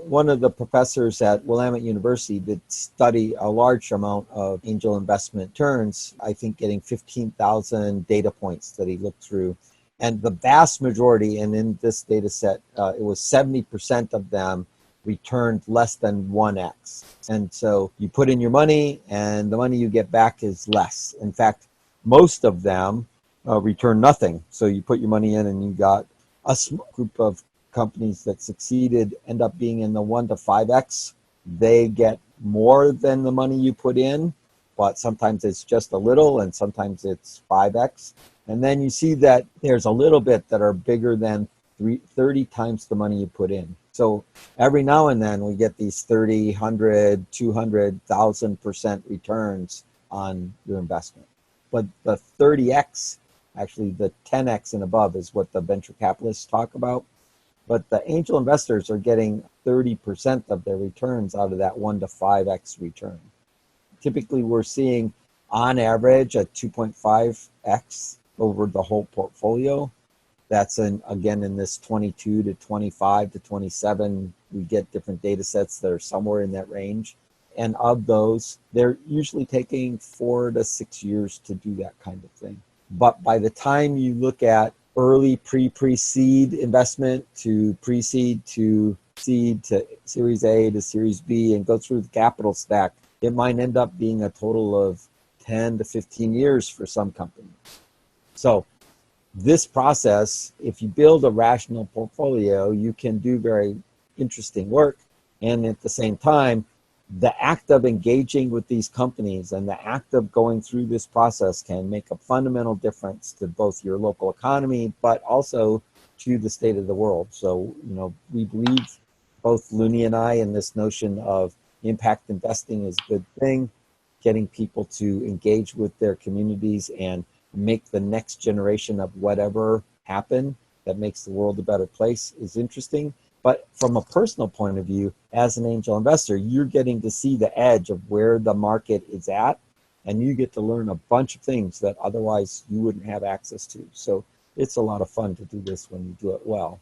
One of the professors at Willamette University that study a large amount of angel investment returns, I think getting 15,000 data points that he looked through. And the vast majority, and in this data set, it was 70% of them returned less than 1x. And so you put in your money and the money you get back is less. In fact, most of them return nothing. So you put your money in and you got a small group of companies that succeeded end up being in the 1 to 5x. They get more than the money you put in, but sometimes it's just a little and sometimes it's 5x. And then you see that there's a little bit that are bigger than 30 times the money you put in. So every now and then we get these 30, 100, 200,000% returns on your investment. But the 30x, actually the 10x and above, is what the venture capitalists talk about. But the angel investors are getting 30% of their returns out of that 1 to 5x return. Typically, we're seeing on average a 2.5x over the whole portfolio. That's again in this 22 to 25 to 27. We get different data sets that are somewhere in that range. And of those, they're usually taking 4 to 6 years to do that kind of thing. But by the time you look at early pre-seed investment to pre-seed to seed to Series A to Series B and go through the capital stack, it might end up being a total of 10 to 15 years for some companies. So this process, if you build a rational portfolio, you can do very interesting work. And at the same time, the act of engaging with these companies and the act of going through this process can make a fundamental difference to both your local economy, but also to the state of the world. So, we believe, both Looney and I, in this notion of impact investing is a good thing. Getting people to engage with their communities and make the next generation of whatever happen that makes the world a better place is interesting. But from a personal point of view, as an angel investor, you're getting to see the edge of where the market is at, and you get to learn a bunch of things that otherwise you wouldn't have access to. So it's a lot of fun to do this when you do it well.